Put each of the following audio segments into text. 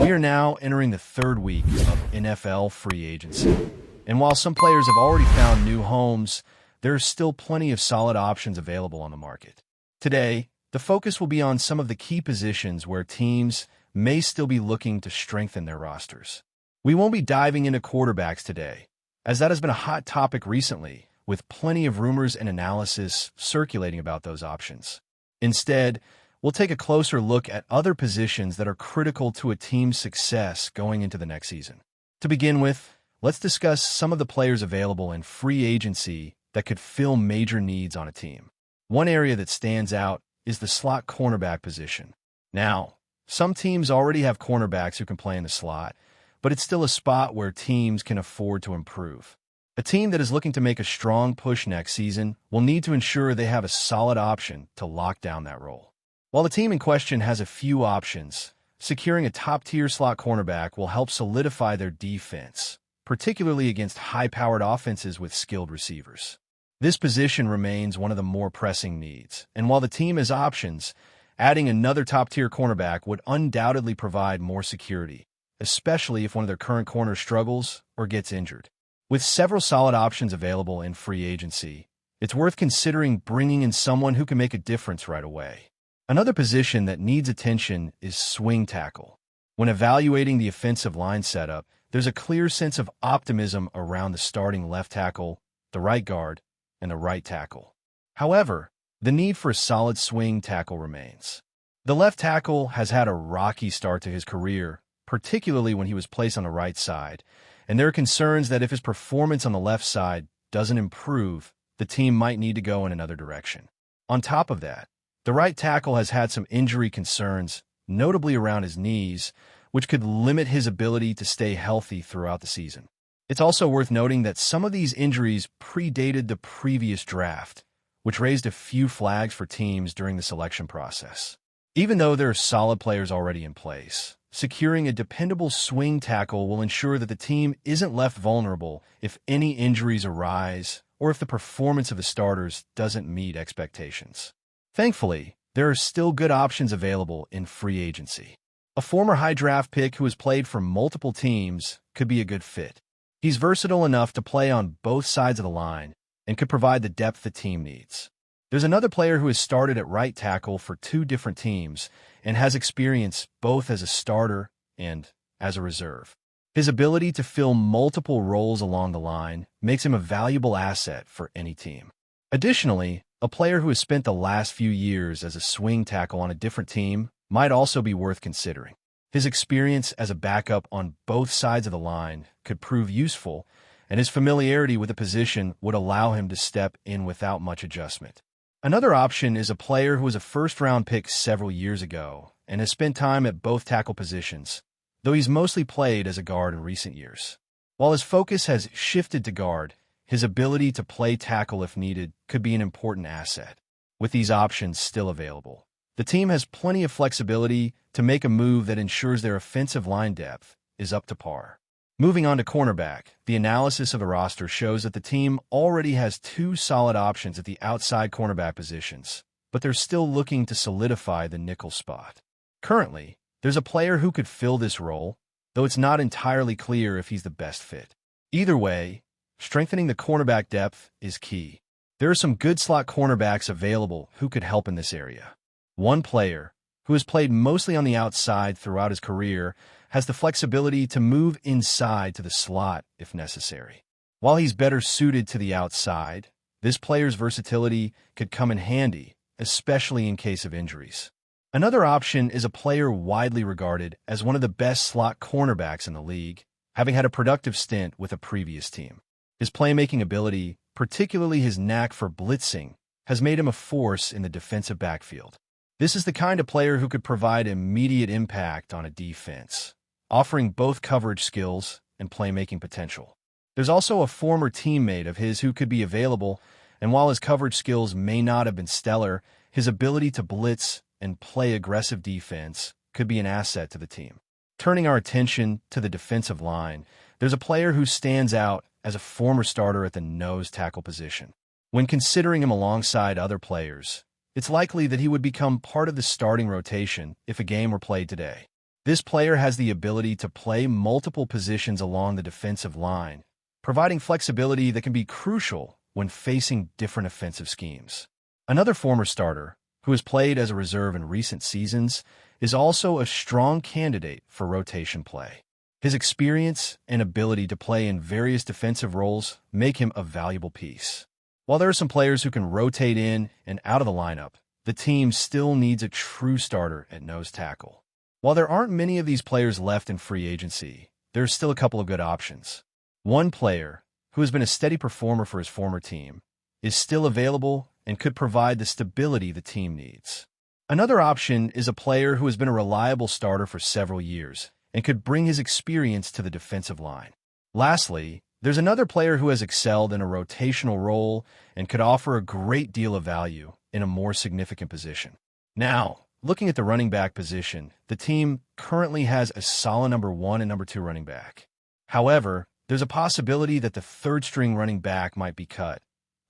We are now entering the third week of NFL free agency. And while some players have already found new homes, there are still plenty of solid options available on the market. Today, the focus will be on some of the key positions where teams may still be looking to strengthen their rosters. We won't be diving into quarterbacks today, as that has been a hot topic recently, with plenty of rumors and analysis circulating about those options. Instead, we'll take a closer look at other positions that are critical to a team's success going into the next season. To begin with, let's discuss some of the players available in free agency that could fill major needs on a team. One area that stands out is the slot cornerback position. Now, some teams already have cornerbacks who can play in the slot, but it's still a spot where teams can afford to improve. A team that is looking to make a strong push next season will need to ensure they have a solid option to lock down that role. While the team in question has a few options, securing a top-tier slot cornerback will help solidify their defense, particularly against high-powered offenses with skilled receivers. This position remains one of the more pressing needs, and while the team has options, adding another top-tier cornerback would undoubtedly provide more security, especially if one of their current corners struggles or gets injured. With several solid options available in free agency, it's worth considering bringing in someone who can make a difference right away. Another position that needs attention is swing tackle. When evaluating the offensive line setup, there's a clear sense of optimism around the starting left tackle, the right guard, and the right tackle. However, the need for a solid swing tackle remains. The left tackle has had a rocky start to his career, particularly when he was placed on the right side, and there are concerns that if his performance on the left side doesn't improve, the team might need to go in another direction. On top of that, the right tackle has had some injury concerns, notably around his knees, which could limit his ability to stay healthy throughout the season. It's also worth noting that some of these injuries predated the previous draft, which raised a few flags for teams during the selection process. Even though there are solid players already in place, securing a dependable swing tackle will ensure that the team isn't left vulnerable if any injuries arise or if the performance of the starters doesn't meet expectations. Thankfully, there are still good options available in free agency. A former high draft pick who has played for multiple teams could be a good fit. He's versatile enough to play on both sides of the line and could provide the depth the team needs. There's another player who has started at right tackle for two different teams and has experience both as a starter and as a reserve. His ability to fill multiple roles along the line makes him a valuable asset for any team. Additionally, a player who has spent the last few years as a swing tackle on a different team might also be worth considering. His experience as a backup on both sides of the line could prove useful, and his familiarity with the position would allow him to step in without much adjustment. Another option is a player who was a first-round pick several years ago and has spent time at both tackle positions, though he's mostly played as a guard in recent years. While his focus has shifted to guard, his ability to play tackle if needed could be an important asset. With these options still available, the team has plenty of flexibility to make a move that ensures their offensive line depth is up to par. Moving on to cornerback, the analysis of the roster shows that the team already has two solid options at the outside cornerback positions, but they're still looking to solidify the nickel spot. Currently, there's a player who could fill this role, though it's not entirely clear if he's the best fit. Either way, strengthening the cornerback depth is key. There are some good slot cornerbacks available who could help in this area. One player, who has played mostly on the outside throughout his career, has the flexibility to move inside to the slot if necessary. While he's better suited to the outside, this player's versatility could come in handy, especially in case of injuries. Another option is a player widely regarded as one of the best slot cornerbacks in the league, having had a productive stint with a previous team. His playmaking ability, particularly his knack for blitzing, has made him a force in the defensive backfield. This is the kind of player who could provide immediate impact on a defense, offering both coverage skills and playmaking potential. There's also a former teammate of his who could be available, and while his coverage skills may not have been stellar, his ability to blitz and play aggressive defense could be an asset to the team. Turning our attention to the defensive line, there's a player who stands out as a former starter at the nose tackle position. When considering him alongside other players, it's likely that he would become part of the starting rotation if a game were played today. This player has the ability to play multiple positions along the defensive line, providing flexibility that can be crucial when facing different offensive schemes. Another former starter, who has played as a reserve in recent seasons, is also a strong candidate for rotation play. His experience and ability to play in various defensive roles make him a valuable piece. While there are some players who can rotate in and out of the lineup, the team still needs a true starter at nose tackle. While there aren't many of these players left in free agency, there are still a couple of good options. One player, who has been a steady performer for his former team, is still available and could provide the stability the team needs. Another option is a player who has been a reliable starter for several years and could bring his experience to the defensive line. Lastly, there's another player who has excelled in a rotational role and could offer a great deal of value in a more significant position. Now, looking at the running back position, the team currently has a solid number 1 and number 2 running back. However, there's a possibility that the third-string running back might be cut,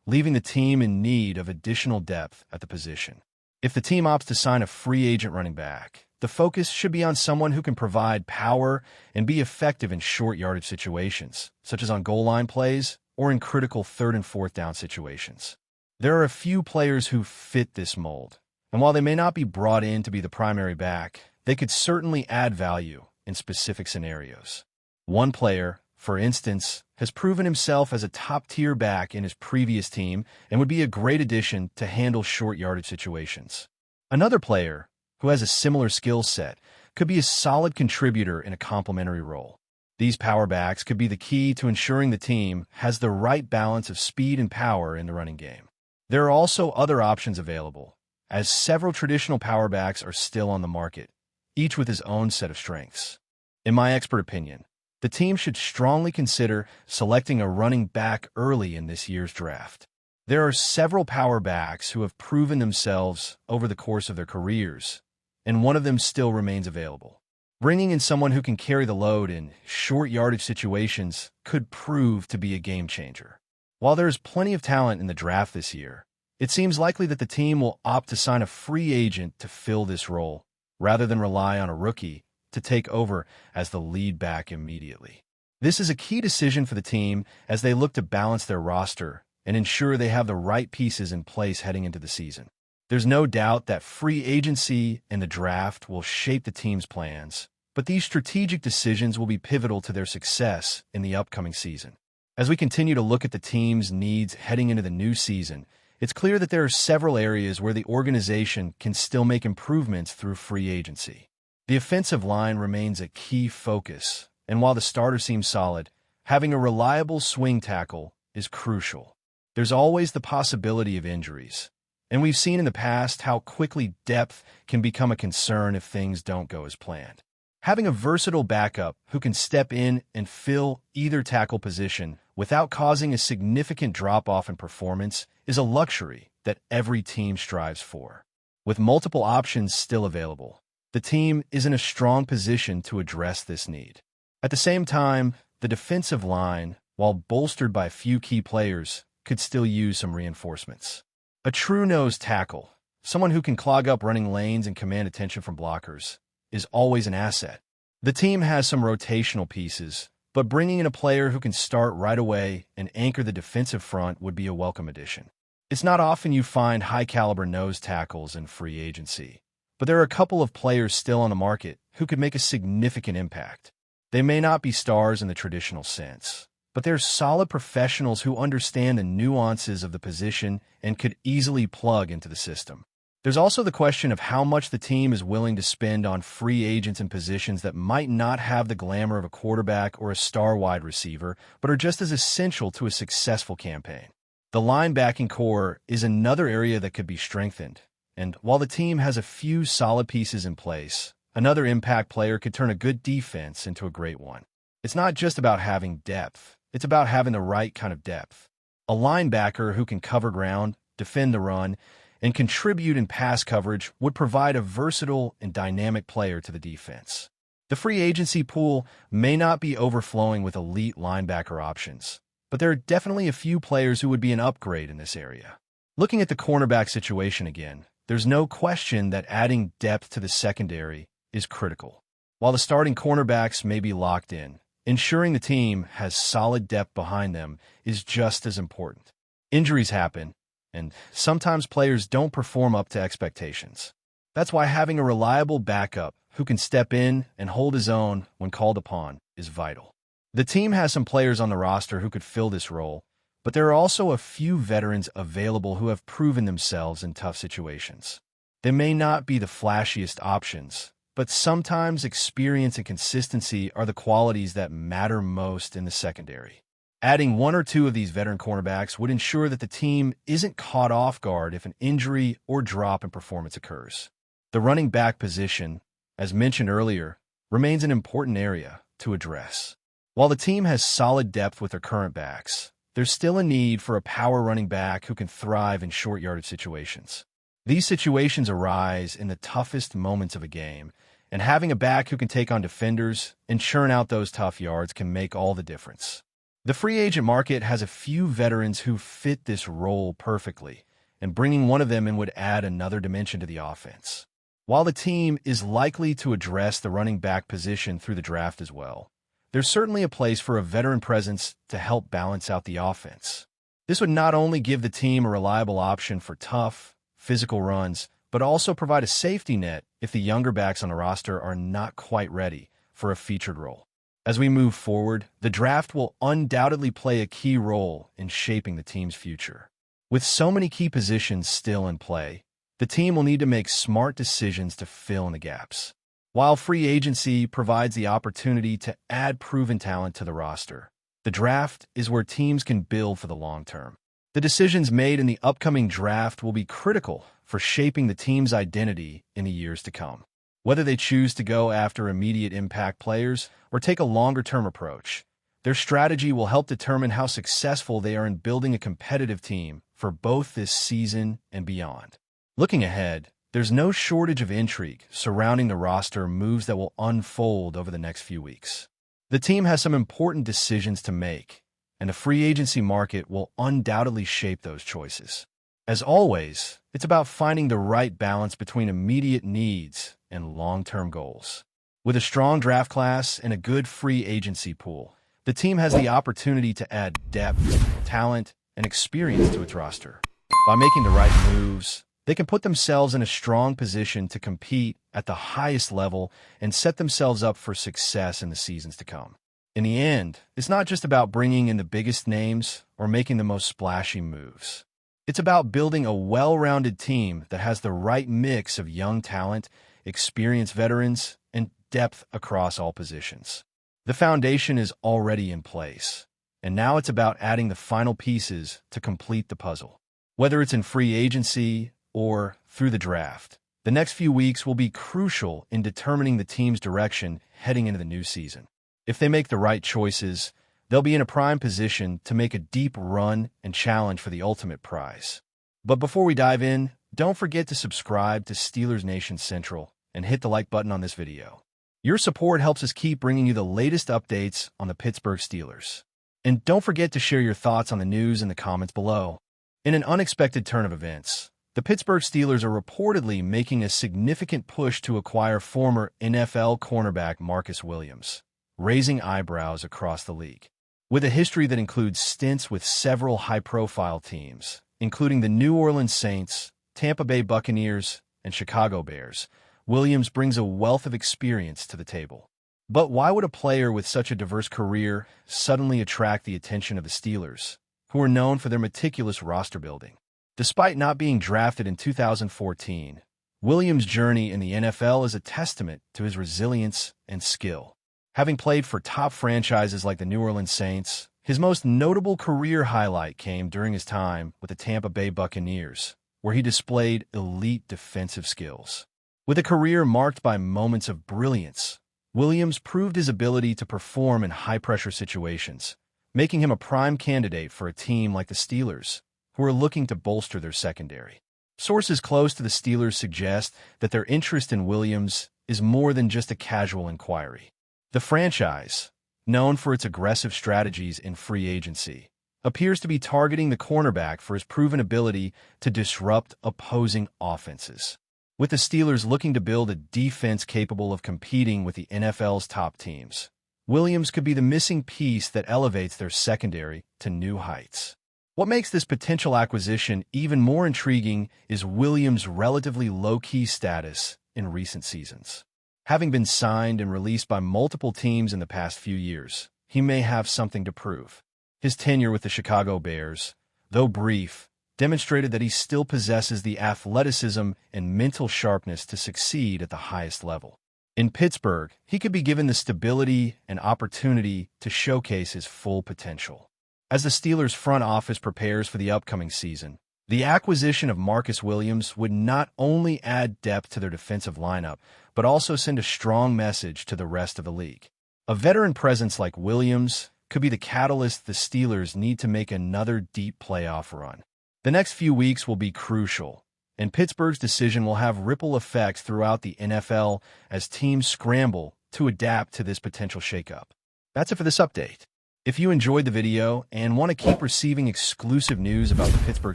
leaving the team in need of additional depth at the position. If the team opts to sign a free agent running back, the focus should be on someone who can provide power and be effective in short yardage situations, such as on goal line plays or in critical 3rd and 4th down situations. There are a few players who fit this mold, and while they may not be brought in to be the primary back, they could certainly add value in specific scenarios. One player, for instance, has proven himself as a top-tier back in his previous team and would be a great addition to handle short yardage situations. Another player, who has a similar skill set, could be a solid contributor in a complementary role. These power backs could be the key to ensuring the team has the right balance of speed and power in the running game. There are also other options available, as several traditional power backs are still on the market, each with his own set of strengths. In my expert opinion, the team should strongly consider selecting a running back early in this year's draft. There are several power backs who have proven themselves over the course of their careers, and one of them still remains available. Bringing in someone who can carry the load in short yardage situations could prove to be a game changer. While there is plenty of talent in the draft this year, it seems likely that the team will opt to sign a free agent to fill this role, rather than rely on a rookie to take over as the lead back immediately. This is a key decision for the team as they look to balance their roster and ensure they have the right pieces in place heading into the season. There's no doubt that free agency and the draft will shape the team's plans, but these strategic decisions will be pivotal to their success in the upcoming season. As we continue to look at the team's needs heading into the new season, it's clear that there are several areas where the organization can still make improvements through free agency. The offensive line remains a key focus, and while the starter seems solid, having a reliable swing tackle is crucial. There's always the possibility of injuries, and we've seen in the past how quickly depth can become a concern if things don't go as planned. Having a versatile backup who can step in and fill either tackle position without causing a significant drop-off in performance is a luxury that every team strives for. With multiple options still available, the team is in a strong position to address this need. At the same time, the defensive line, while bolstered by a few key players, could still use some reinforcements. A true nose tackle, someone who can clog up running lanes and command attention from blockers, is always an asset. The team has some rotational pieces, but bringing in a player who can start right away and anchor the defensive front would be a welcome addition. It's not often you find high-caliber nose tackles in free agency, but there are a couple of players still on the market who could make a significant impact. They may not be stars in the traditional sense, but they're solid professionals who understand the nuances of the position and could easily plug into the system. There's also the question of how much the team is willing to spend on free agents in positions that might not have the glamour of a quarterback or a star wide receiver, but are just as essential to a successful campaign. The linebacking core is another area that could be strengthened, and while the team has a few solid pieces in place, another impact player could turn a good defense into a great one. It's not just about having depth, it's about having the right kind of depth. A linebacker who can cover ground, defend the run, and contribute in pass coverage would provide a versatile and dynamic player to the defense. The free agency pool may not be overflowing with elite linebacker options, but there are definitely a few players who would be an upgrade in this area. Looking at the cornerback situation again, there's no question that adding depth to the secondary is critical. While the starting cornerbacks may be locked in, ensuring the team has solid depth behind them is just as important. Injuries happen, and sometimes players don't perform up to expectations. That's why having a reliable backup who can step in and hold his own when called upon is vital. The team has some players on the roster who could fill this role, but there are also a few veterans available who have proven themselves in tough situations. They may not be the flashiest options, but sometimes experience and consistency are the qualities that matter most in the secondary. Adding one or two of these veteran cornerbacks would ensure that the team isn't caught off guard if an injury or drop in performance occurs. The running back position, as mentioned earlier, remains an important area to address. While the team has solid depth with their current backs, there's still a need for a power running back who can thrive in short yardage situations. These situations arise in the toughest moments of a game, and having a back who can take on defenders and churn out those tough yards can make all the difference. The free agent market has a few veterans who fit this role perfectly, and bringing one of them in would add another dimension to the offense. While the team is likely to address the running back position through the draft as well, there's certainly a place for a veteran presence to help balance out the offense. This would not only give the team a reliable option for tough, physical runs, but also provide a safety net if the younger backs on the roster are not quite ready for a featured role. As we move forward, the draft will undoubtedly play a key role in shaping the team's future. With so many key positions still in play, the team will need to make smart decisions to fill in the gaps. While free agency provides the opportunity to add proven talent to the roster, the draft is where teams can build for the long term. The decisions made in the upcoming draft will be critical for shaping the team's identity in the years to come. Whether they choose to go after immediate impact players or take a longer-term approach, their strategy will help determine how successful they are in building a competitive team for both this season and beyond. Looking ahead, there's no shortage of intrigue surrounding the roster moves that will unfold over the next few weeks. The team has some important decisions to make, and the free agency market will undoubtedly shape those choices. As always, it's about finding the right balance between immediate needs and long-term goals. With a strong draft class and a good free agency pool, the team has the opportunity to add depth, talent, and experience to its roster. By making the right moves, they can put themselves in a strong position to compete at the highest level and set themselves up for success in the seasons to come. In the end, it's not just about bringing in the biggest names or making the most splashy moves. It's about building a well-rounded team that has the right mix of young talent, experienced veterans, and depth across all positions. The foundation is already in place, and now it's about adding the final pieces to complete the puzzle. Whether it's in free agency or through the draft, the next few weeks will be crucial in determining the team's direction heading into the new season. If they make the right choices, they'll be in a prime position to make a deep run and challenge for the ultimate prize. But before we dive in, don't forget to subscribe to Steelers Nation Central and hit the like button on this video. Your support helps us keep bringing you the latest updates on the Pittsburgh Steelers. And don't forget to share your thoughts on the news in the comments below. In an unexpected turn of events, the Pittsburgh Steelers are reportedly making a significant push to acquire former NFL cornerback Marcus Williams, raising eyebrows across the league. With a history that includes stints with several high-profile teams, including the New Orleans Saints, Tampa Bay Buccaneers, and Chicago Bears, Williams brings a wealth of experience to the table. But why would a player with such a diverse career suddenly attract the attention of the Steelers, who are known for their meticulous roster building? Despite not being drafted in 2014, Williams' journey in the NFL is a testament to his resilience and skill. Having played for top franchises like the New Orleans Saints, his most notable career highlight came during his time with the Tampa Bay Buccaneers, where he displayed elite defensive skills. With a career marked by moments of brilliance, Williams proved his ability to perform in high-pressure situations, making him a prime candidate for a team like the Steelers, who are looking to bolster their secondary. Sources close to the Steelers suggest that their interest in Williams is more than just a casual inquiry. The franchise, known for its aggressive strategies in free agency, appears to be targeting the cornerback for his proven ability to disrupt opposing offenses. with the Steelers looking to build a defense capable of competing with the NFL's top teams. Williams could be the missing piece that elevates their secondary to new heights. What makes this potential acquisition even more intriguing is Williams' relatively low-key status in recent seasons. Having been signed and released by multiple teams in the past few years, he may have something to prove. His tenure with the Chicago Bears, though brief, demonstrated that he still possesses the athleticism and mental sharpness to succeed at the highest level. In Pittsburgh, he could be given the stability and opportunity to showcase his full potential. As the Steelers' front office prepares for the upcoming season, the acquisition of Marcus Williams would not only add depth to their defensive lineup, but also send a strong message to the rest of the league. A veteran presence like Williams could be the catalyst the Steelers need to make another deep playoff run. The next few weeks will be crucial, and Pittsburgh's decision will have ripple effects throughout the NFL as teams scramble to adapt to this potential shakeup. That's it for this update. If you enjoyed the video and want to keep receiving exclusive news about the Pittsburgh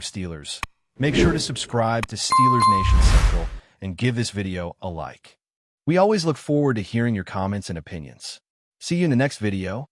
Steelers, make sure to subscribe to Steelers Nation Central and give this video a like. We always look forward to hearing your comments and opinions. See you in the next video.